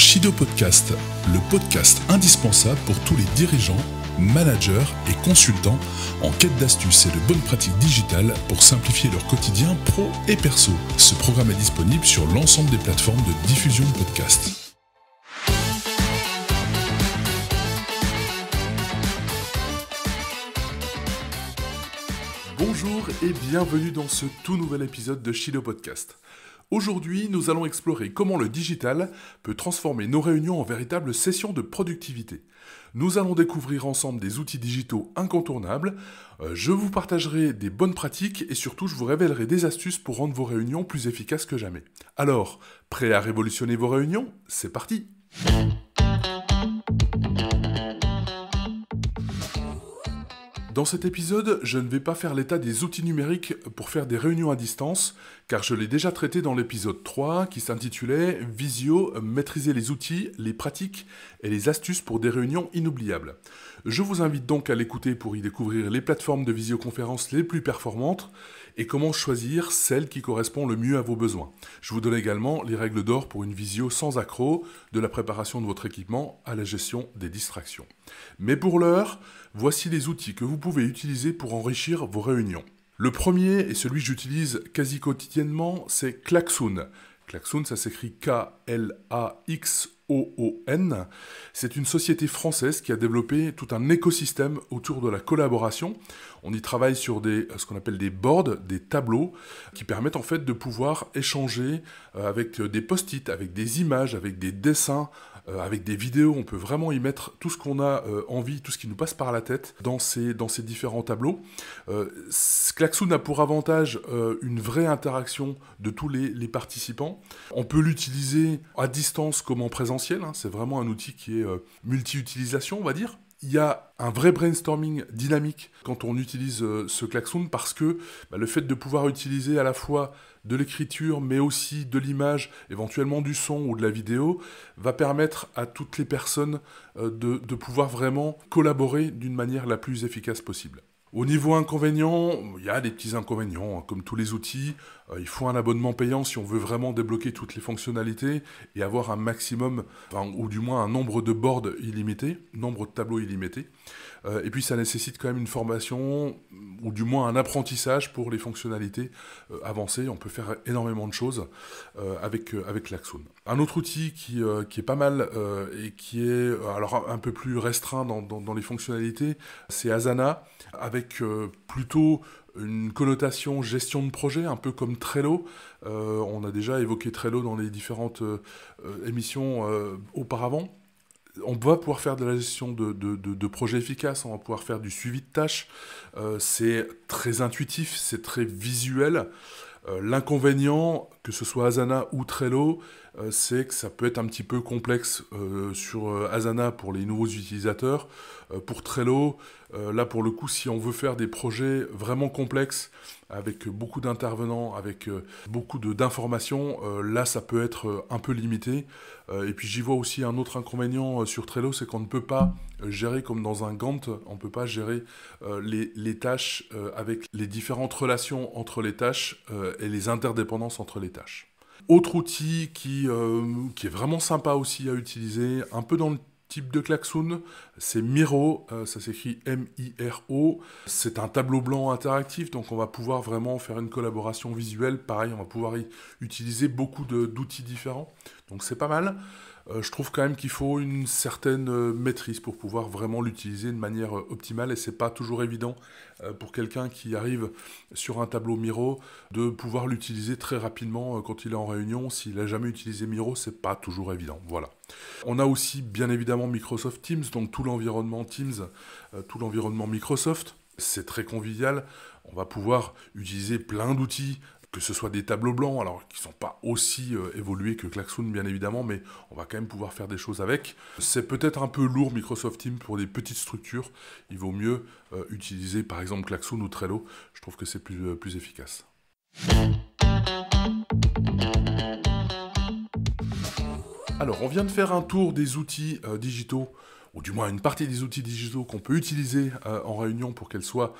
Shido Podcast, le podcast indispensable pour tous les dirigeants, managers et consultants en quête d'astuces et de bonnes pratiques digitales pour simplifier leur quotidien pro et perso. Ce programme est disponible sur l'ensemble des plateformes de diffusion de podcasts. Bonjour et bienvenue dans ce tout nouvel épisode de Shido Podcast. Aujourd'hui, nous allons explorer comment le digital peut transformer nos réunions en véritables sessions de productivité. Nous allons découvrir ensemble des outils digitaux incontournables, je vous partagerai des bonnes pratiques et surtout je vous révélerai des astuces pour rendre vos réunions plus efficaces que jamais. Alors, prêt à révolutionner vos réunions ? C'est parti ! Dans cet épisode, je ne vais pas faire l'état des outils numériques pour faire des réunions à distance, car je l'ai déjà traité dans l'épisode 3 qui s'intitulait « Visio, maîtriser les outils, les pratiques et les astuces pour des réunions inoubliables ». Je vous invite donc à l'écouter pour y découvrir les plateformes de visioconférence les plus performantes et comment choisir celle qui correspond le mieux à vos besoins. Je vous donne également les règles d'or pour une visio sans accroc, de la préparation de votre équipement à la gestion des distractions. Mais pour l'heure, voici les outils que vous pouvez utiliser pour enrichir vos réunions. Le premier, et celui que j'utilise quasi quotidiennement, c'est Klaxoon. Klaxoon, ça s'écrit K-L-A-X-O-O-N. C'est une société française qui a développé tout un écosystème autour de la collaboration. On y travaille sur ce qu'on appelle des boards, des tableaux, qui permettent en fait de pouvoir échanger avec des post-it, avec des images, avec des dessins, avec des vidéos. On peut vraiment y mettre tout ce qu'on a envie, tout ce qui nous passe par la tête dans ces différents tableaux. Klaxoon a pour avantage une vraie interaction de tous les participants. On peut l'utiliser à distance comme en présentiel, c'est vraiment un outil qui est multi-utilisation, on va dire. Il y a un vrai brainstorming dynamique quand on utilise ce Klaxoon parce que le fait de pouvoir utiliser à la fois de l'écriture mais aussi de l'image, éventuellement du son ou de la vidéo, va permettre à toutes les personnes de pouvoir vraiment collaborer d'une manière la plus efficace possible. Au niveau inconvénient, il y a des petits inconvénients, comme tous les outils. Il faut un abonnement payant si on veut vraiment débloquer toutes les fonctionnalités et avoir un maximum, ou du moins un nombre de boards illimité, nombre de tableaux illimité. Et puis ça nécessite quand même une formation, ou du moins un apprentissage pour les fonctionnalités avancées. On peut faire énormément de choses avec Klaxoon. Un autre outil qui est pas mal et qui est alors un peu plus restreint dans les fonctionnalités, c'est Asana, avec plutôt une connotation gestion de projet, un peu comme Trello. On a déjà évoqué Trello dans les différentes émissions auparavant. On va pouvoir faire de la gestion de projets efficaces, on va pouvoir faire du suivi de tâches. C'est très intuitif, c'est très visuel. L'inconvénient, que ce soit Asana ou Trello, c'est que ça peut être un petit peu complexe sur Asana pour les nouveaux utilisateurs. Pour Trello, là pour le coup, si on veut faire des projets vraiment complexes, avec beaucoup d'intervenants, avec beaucoup d'informations, là ça peut être un peu limité. Et puis j'y vois aussi un autre inconvénient sur Trello, c'est qu'on ne peut pas gérer comme dans un Gantt, on ne peut pas gérer les tâches avec les différentes relations entre les tâches et les interdépendances entre les tâches. Autre outil qui est vraiment sympa aussi à utiliser, un peu dans le type de Klaxoon, c'est Miro, ça s'écrit M-I-R-O. C'est un tableau blanc interactif, donc on va pouvoir vraiment faire une collaboration visuelle. Pareil, on va pouvoir y utiliser beaucoup d'outils différents, donc c'est pas mal. Je trouve quand même qu'il faut une certaine maîtrise pour pouvoir vraiment l'utiliser de manière optimale et c'est pas toujours évident pour quelqu'un qui arrive sur un tableau Miro de pouvoir l'utiliser très rapidement quand il est en réunion. S'il n'a jamais utilisé Miro, c'est pas toujours évident. Voilà. On a aussi bien évidemment Microsoft Teams, donc tout l'environnement Teams, tout l'environnement Microsoft. C'est très convivial. On va pouvoir utiliser plein d'outils, que ce soit des tableaux blancs, alors qui ne sont pas aussi évolués que Klaxoon bien évidemment, mais on va quand même pouvoir faire des choses avec. C'est peut-être un peu lourd Microsoft Teams pour des petites structures, il vaut mieux utiliser par exemple Klaxoon ou Trello, je trouve que c'est plus efficace. Alors on vient de faire un tour des outils digitaux ou du moins une partie des outils digitaux qu'on peut utiliser en réunion pour qu'elles soient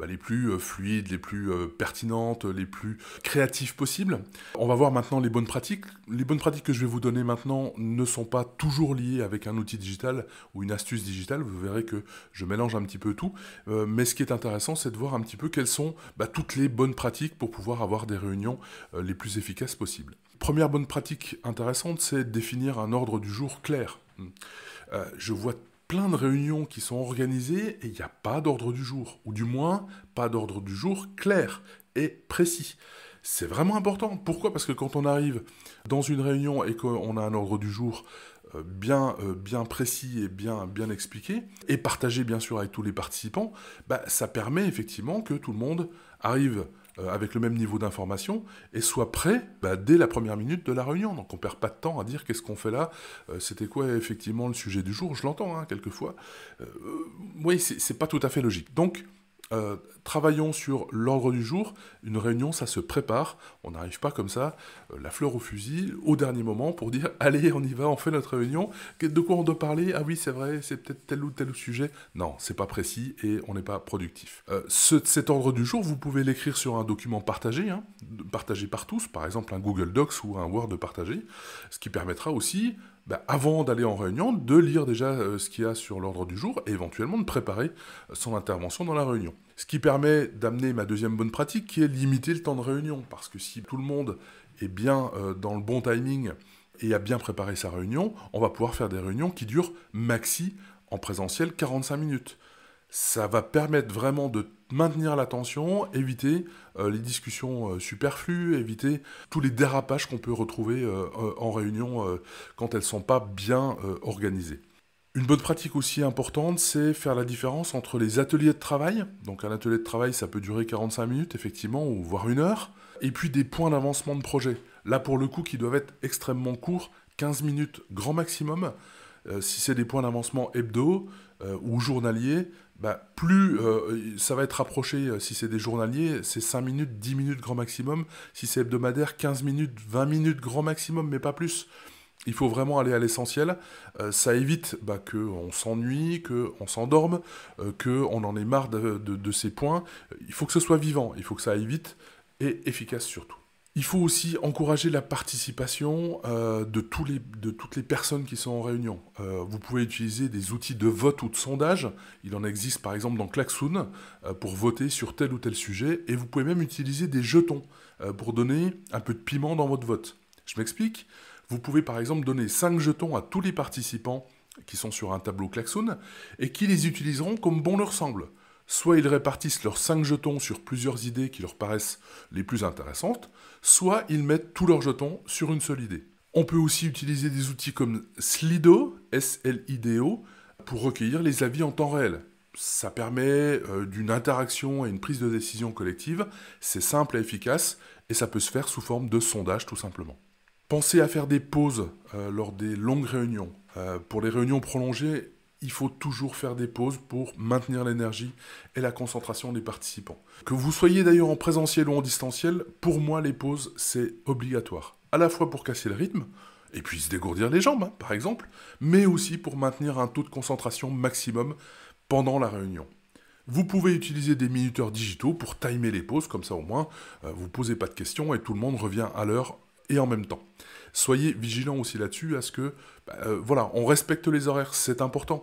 les plus fluides, les plus pertinentes, les plus créatives possibles. On va voir maintenant les bonnes pratiques. Les bonnes pratiques que je vais vous donner maintenant ne sont pas toujours liées avec un outil digital ou une astuce digitale. Vous verrez que je mélange un petit peu tout. Mais ce qui est intéressant, c'est de voir un petit peu quelles sont toutes les bonnes pratiques pour pouvoir avoir des réunions les plus efficaces possibles. Première bonne pratique intéressante, c'est de définir un ordre du jour clair. Je vois plein de réunions qui sont organisées et il n'y a pas d'ordre du jour, ou du moins pas d'ordre du jour clair et précis. C'est vraiment important. Pourquoi ? Parce que quand on arrive dans une réunion et qu'on a un ordre du jour bien précis et bien expliqué, et partagé bien sûr avec tous les participants, ça permet effectivement que tout le monde arrive avec le même niveau d'information et soit prêt dès la première minute de la réunion. Donc on ne perd pas de temps à dire qu'est-ce qu'on fait là, c'était quoi effectivement le sujet du jour, je l'entends quelquefois. Oui, c'est pas tout à fait logique. Donc, travaillons sur l'ordre du jour. Une réunion, ça se prépare. On n'arrive pas comme ça, la fleur au fusil, au dernier moment, pour dire « Allez, on y va, on fait notre réunion. De quoi on doit parler ? Ah oui, c'est vrai, c'est peut-être tel ou tel sujet. » Non, c'est pas précis et on n'est pas productif. Cet ordre du jour, vous pouvez l'écrire sur un document partagé, partagé par tous, par exemple un Google Docs ou un Word partagé, ce qui permettra aussi, avant d'aller en réunion, de lire déjà ce qu'il y a sur l'ordre du jour et éventuellement de préparer son intervention dans la réunion. Ce qui permet d'amener ma deuxième bonne pratique, qui est limiter le temps de réunion. Parce que si tout le monde est bien dans le bon timing et a bien préparé sa réunion, on va pouvoir faire des réunions qui durent maxi en présentiel 45 minutes. Ça va permettre vraiment de maintenir l'attention, éviter les discussions superflues, éviter tous les dérapages qu'on peut retrouver en réunion quand elles ne sont pas bien organisées. Une bonne pratique aussi importante, c'est faire la différence entre les ateliers de travail. Donc un atelier de travail, ça peut durer 45 minutes, effectivement, ou voire 1 heure. Et puis des points d'avancement de projet. Là, pour le coup, qui doivent être extrêmement courts, 15 minutes grand maximum. Si c'est des points d'avancement hebdo ou journaliers, plus ça va être rapproché. Si c'est des journaliers, c'est 5 minutes, 10 minutes grand maximum. Si c'est hebdomadaire, 15 minutes, 20 minutes grand maximum, mais pas plus. Il faut vraiment aller à l'essentiel. Ça évite qu'on s'ennuie, qu'on s'endorme, qu'on en ait marre de ces points. Il faut que ce soit vivant, il faut que ça aille vite et efficace surtout. Il faut aussi encourager la participation de toutes les personnes qui sont en réunion. Vous pouvez utiliser des outils de vote ou de sondage. Il en existe par exemple dans Klaxoon pour voter sur tel ou tel sujet. Et vous pouvez même utiliser des jetons pour donner un peu de piment dans votre vote. Je m'explique. Vous pouvez par exemple donner 5 jetons à tous les participants qui sont sur un tableau Klaxoon et qui les utiliseront comme bon leur semble. Soit ils répartissent leurs 5 jetons sur plusieurs idées qui leur paraissent les plus intéressantes, soit ils mettent tous leurs jetons sur une seule idée. On peut aussi utiliser des outils comme Slido, S-L-I-D-O, pour recueillir les avis en temps réel. Ça permet d'une interaction et une prise de décision collective, c'est simple et efficace, et ça peut se faire sous forme de sondage tout simplement. Pensez à faire des pauses lors des longues réunions. Pour les réunions prolongées, il faut toujours faire des pauses pour maintenir l'énergie et la concentration des participants. Que vous soyez d'ailleurs en présentiel ou en distanciel, pour moi les pauses c'est obligatoire. À la fois pour casser le rythme, et puis se dégourdir les jambes par exemple, mais aussi pour maintenir un taux de concentration maximum pendant la réunion. Vous pouvez utiliser des minuteurs digitaux pour timer les pauses, comme ça au moins vous ne posez pas de questions et tout le monde revient à l'heure et en même temps. Soyez vigilants aussi là-dessus à ce que, on respecte les horaires, c'est important.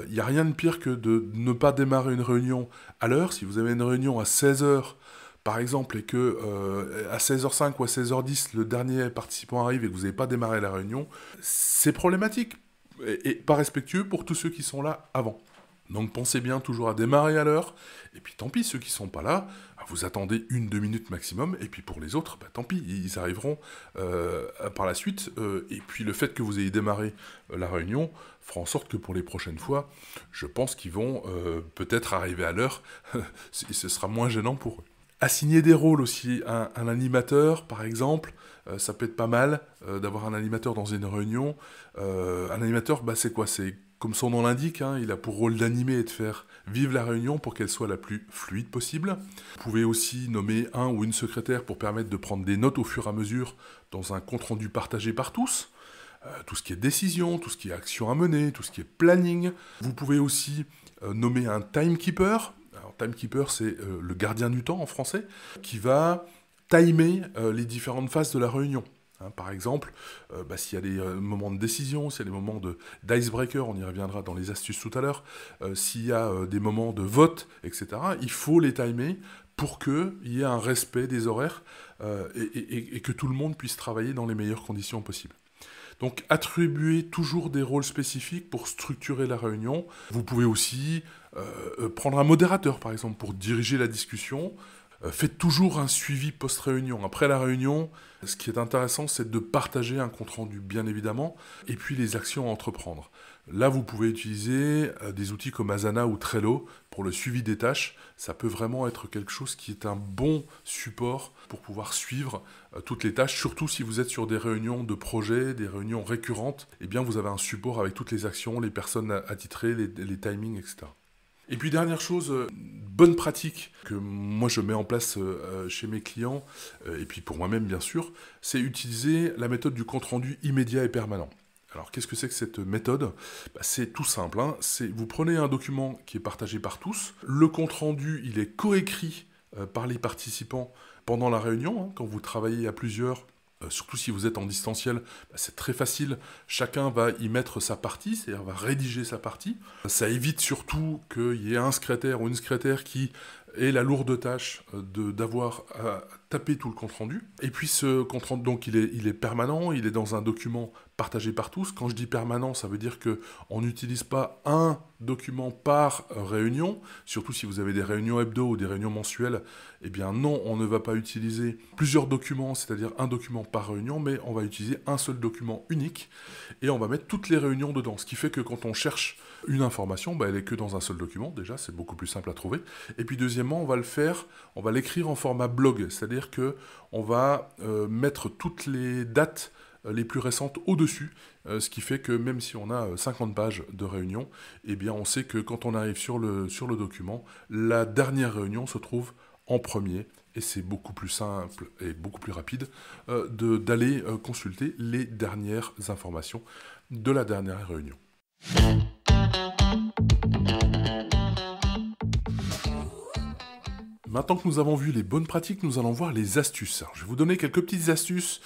Il n'y a rien de pire que de ne pas démarrer une réunion à l'heure. Si vous avez une réunion à 16h, par exemple, et que à 16h05 ou à 16h10, le dernier participant arrive et que vous n'avez pas démarré la réunion, c'est problématique et pas respectueux pour tous ceux qui sont là avant. Donc pensez bien toujours à démarrer à l'heure, et puis tant pis, ceux qui ne sont pas là, vous attendez 1-2 minutes maximum, et puis pour les autres, tant pis, ils arriveront par la suite, et puis le fait que vous ayez démarré la réunion fera en sorte que pour les prochaines fois, je pense qu'ils vont peut-être arriver à l'heure, ce sera moins gênant pour eux. Assigner des rôles aussi, un animateur par exemple, ça peut être pas mal d'avoir un animateur dans une réunion. Un animateur, c'est quoi ? C'est comme son nom l'indique, il a pour rôle d'animer et de faire vivre la réunion pour qu'elle soit la plus fluide possible. Vous pouvez aussi nommer un ou une secrétaire pour permettre de prendre des notes au fur et à mesure dans un compte-rendu partagé par tous. tout ce qui est décision, tout ce qui est action à mener, tout ce qui est planning. Vous pouvez aussi nommer un timekeeper. Alors, timekeeper, c'est le gardien du temps en français, qui va timer les différentes phases de la réunion. Par exemple, s'il y a des moments de décision, s'il y a des moments d'icebreaker, on y reviendra dans les astuces tout à l'heure, s'il y a des moments de vote, etc., il faut les timer pour qu'il y ait un respect des horaires et que tout le monde puisse travailler dans les meilleures conditions possibles. Donc attribuez toujours des rôles spécifiques pour structurer la réunion. Vous pouvez aussi prendre un modérateur, par exemple, pour diriger la discussion. Faites toujours un suivi post-réunion. Après la réunion, ce qui est intéressant, c'est de partager un compte-rendu, bien évidemment, et puis les actions à entreprendre. Là, vous pouvez utiliser des outils comme Asana ou Trello pour le suivi des tâches. Ça peut vraiment être quelque chose qui est un bon support pour pouvoir suivre toutes les tâches, surtout si vous êtes sur des réunions de projet, des réunions récurrentes. Eh bien, vous avez un support avec toutes les actions, les personnes attitrées, les timings, etc. Et puis dernière chose, bonne pratique que moi je mets en place chez mes clients, et puis pour moi-même bien sûr, c'est utiliser la méthode du compte-rendu immédiat et permanent. Alors qu'est-ce que c'est que cette méthode ? C'est tout simple, vous prenez un document qui est partagé par tous, le compte-rendu il est coécrit par les participants pendant la réunion, quand vous travaillez à plusieurs. Surtout si vous êtes en distanciel, c'est très facile. Chacun va y mettre sa partie, c'est-à-dire va rédiger sa partie. Ça évite surtout qu'il y ait un secrétaire ou une secrétaire qui ait la lourde tâche d'avoir à taper tout le compte-rendu. Et puis ce compte-rendu, donc il est permanent, il est dans un document partagé par tous. Quand je dis permanent, ça veut dire qu'on n'utilise pas un document par réunion, surtout si vous avez des réunions hebdo ou des réunions mensuelles. Eh bien non, on ne va pas utiliser plusieurs documents, c'est-à-dire un document par réunion, mais on va utiliser un seul document unique et on va mettre toutes les réunions dedans. Ce qui fait que quand on cherche une information, elle est que dans un seul document, déjà, c'est beaucoup plus simple à trouver. Et puis deuxièmement, on va l'écrire en format blog, c'est-à-dire qu'on va mettre toutes les dates les plus récentes au-dessus, ce qui fait que même si on a 50 pages de réunion, eh bien on sait que quand on arrive sur le document, la dernière réunion se trouve en premier, et c'est beaucoup plus simple et beaucoup plus rapide d'aller consulter les dernières informations de la dernière réunion. Maintenant que nous avons vu les bonnes pratiques, nous allons voir les astuces. Alors, je vais vous donner quelques petites astuces,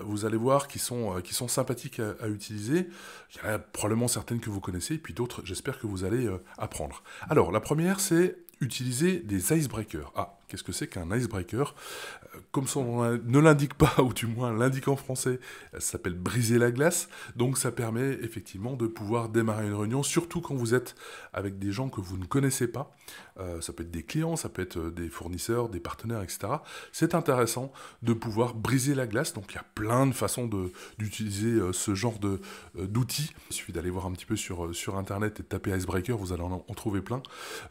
vous allez voir, qui sont sympathiques à utiliser. Il y en a probablement certaines que vous connaissez, et puis d'autres, j'espère que vous allez apprendre. Alors, la première, c'est utiliser des icebreakers. Ah, qu'est-ce que c'est qu'un icebreaker ? Comme son nom ne l'indique pas, ou du moins l'indique en français, ça s'appelle briser la glace. Donc ça permet effectivement de pouvoir démarrer une réunion, surtout quand vous êtes avec des gens que vous ne connaissez pas. Ça peut être des clients, ça peut être des fournisseurs, des partenaires, etc. C'est intéressant de pouvoir briser la glace. Donc il y a plein de façons d'utiliser ce genre d'outils. Il suffit d'aller voir un petit peu sur Internet et de taper icebreaker, vous allez en trouver plein.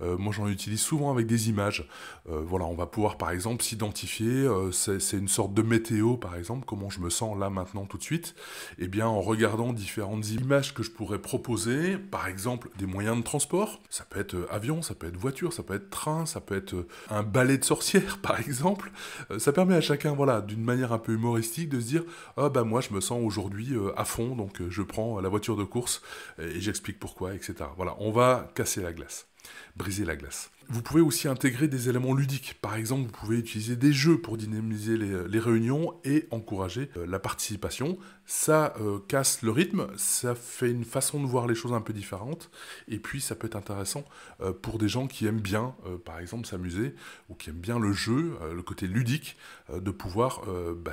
Moi j'en utilise souvent avec des images. Voilà, on va pouvoir par exemple s'identifier, c'est une sorte de météo par exemple, comment je me sens là maintenant tout de suite, et bien en regardant différentes images que je pourrais proposer, par exemple des moyens de transport, ça peut être avion, ça peut être voiture, ça peut être train, ça peut être un balai de sorcière par exemple, ça permet à chacun, voilà, d'une manière un peu humoristique de se dire « Ah bah moi je me sens aujourd'hui à fond, donc je prends la voiture de course et j'explique pourquoi, etc. » Voilà, on va casser la glace. Briser la glace. Vous pouvez aussi intégrer des éléments ludiques. Par exemple, vous pouvez utiliser des jeux pour dynamiser les réunions et encourager la participation. Ça casse le rythme, ça fait une façon de voir les choses un peu différente. Et puis, ça peut être intéressant pour des gens qui aiment bien, par exemple, s'amuser ou qui aiment bien le jeu, le côté ludique, de pouvoir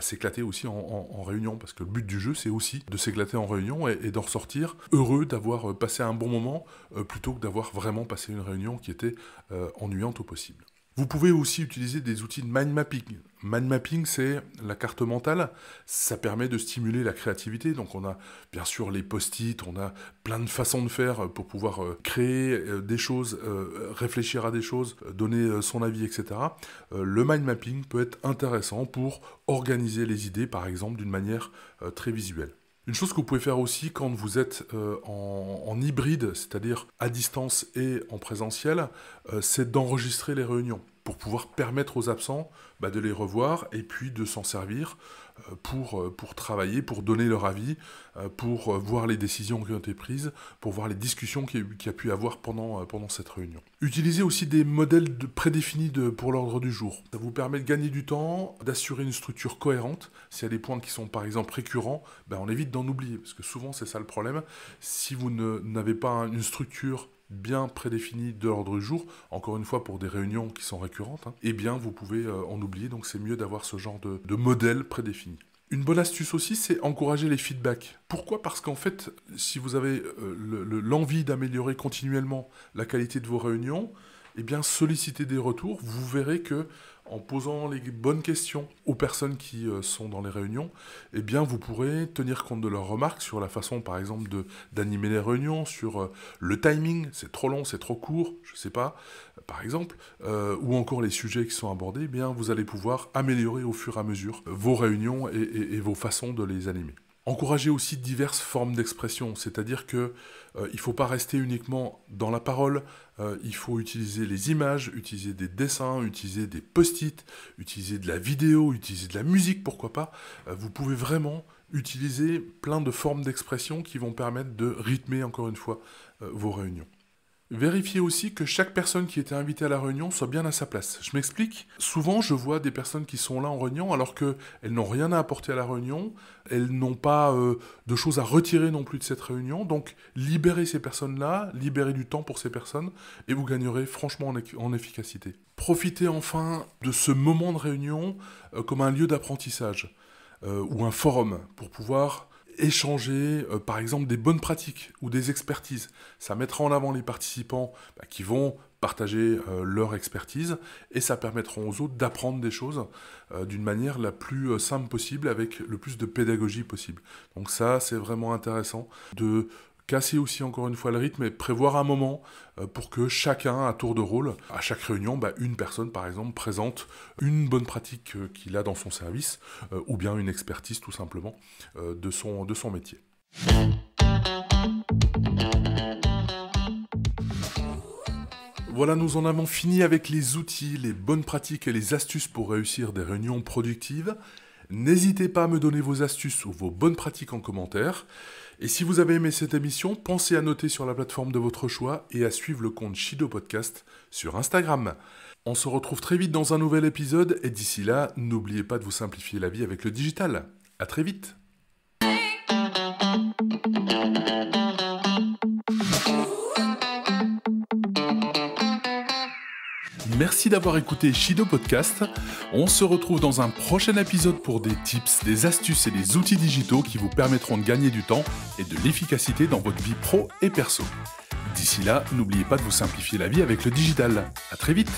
s'éclater aussi en réunion. Parce que le but du jeu, c'est aussi de s'éclater en réunion et d'en ressortir heureux d'avoir passé un bon moment plutôt que d'avoir vraiment passé une réunion qui était ennuyante au possible. Vous pouvez aussi utiliser des outils de mind mapping. Mind mapping, c'est la carte mentale. Ça permet de stimuler la créativité. Donc on a bien sûr les post-it, on a plein de façons de faire pour pouvoir créer des choses, réfléchir à des choses, donner son avis, etc. Le mind mapping peut être intéressant pour organiser les idées, par exemple, d'une manière très visuelle. Une chose que vous pouvez faire aussi quand vous êtes en hybride, c'est-à-dire à distance et en présentiel, c'est d'enregistrer les réunions. pour pouvoir permettre aux absents de les revoir et puis de s'en servir pour travailler, pour donner leur avis, pour voir les décisions qui ont été prises, pour voir les discussions qu'il y a pu y avoir pendant cette réunion. Utilisez aussi des modèles prédéfinis pour l'ordre du jour. Ça vous permet de gagner du temps, d'assurer une structure cohérente. S'il y a des points qui sont par exemple récurrents, on évite d'en oublier, parce que souvent c'est ça le problème. Si vous n'avez pas une structure bien prédéfinie de l'ordre du jour, encore une fois pour des réunions qui sont récurrentes, eh bien vous pouvez en oublier, donc c'est mieux d'avoir ce genre de modèle prédéfini. Une bonne astuce aussi, c'est encourager les feedbacks. Pourquoi ? Parce qu'en fait, si vous avez l'envie d'améliorer continuellement la qualité de vos réunions, eh bien solliciter des retours, vous verrez que en posant les bonnes questions aux personnes qui sont dans les réunions, eh bien vous pourrez tenir compte de leurs remarques sur la façon, par exemple, d'animer les réunions, sur le timing, c'est trop long, c'est trop court, je ne sais pas, par exemple, ou encore les sujets qui sont abordés, eh bien vous allez pouvoir améliorer au fur et à mesure vos réunions et vos façons de les animer. Encouragez aussi diverses formes d'expression, c'est-à-dire que il ne faut pas rester uniquement dans la parole, il faut utiliser les images, utiliser des dessins, utiliser des post-it, utiliser de la vidéo, utiliser de la musique, pourquoi pas. Vous pouvez vraiment utiliser plein de formes d'expression qui vont permettre de rythmer, encore une fois, vos réunions. Vérifiez aussi que chaque personne qui était invitée à la réunion soit bien à sa place. Je m'explique. Souvent, je vois des personnes qui sont là en réunion alors qu'elles n'ont rien à apporter à la réunion, elles n'ont pas de choses à retirer non plus de cette réunion. Donc, libérez ces personnes-là, libérez du temps pour ces personnes et vous gagnerez franchement en efficacité. Profitez enfin de ce moment de réunion comme un lieu d'apprentissage ou un forum pour pouvoir échanger, par exemple, des bonnes pratiques ou des expertises. Ça mettra en avant les participants qui vont partager leur expertise et ça permettra aux autres d'apprendre des choses d'une manière la plus simple possible avec le plus de pédagogie possible. Donc ça, c'est vraiment intéressant de casser aussi encore une fois le rythme et prévoir un moment pour que chacun, à tour de rôle, à chaque réunion, une personne par exemple présente une bonne pratique qu'il a dans son service ou bien une expertise tout simplement de son métier. Voilà, nous en avons fini avec les outils, les bonnes pratiques et les astuces pour réussir des réunions productives. N'hésitez pas à me donner vos astuces ou vos bonnes pratiques en commentaire. Et si vous avez aimé cette émission, pensez à noter sur la plateforme de votre choix et à suivre le compte Shido Podcast sur Instagram. On se retrouve très vite dans un nouvel épisode et d'ici là, n'oubliez pas de vous simplifier la vie avec le digital. À très vite. Merci d'avoir écouté Shido Podcast. On se retrouve dans un prochain épisode pour des tips, des astuces et des outils digitaux qui vous permettront de gagner du temps et de l'efficacité dans votre vie pro et perso. D'ici là, n'oubliez pas de vous simplifier la vie avec le digital. À très vite.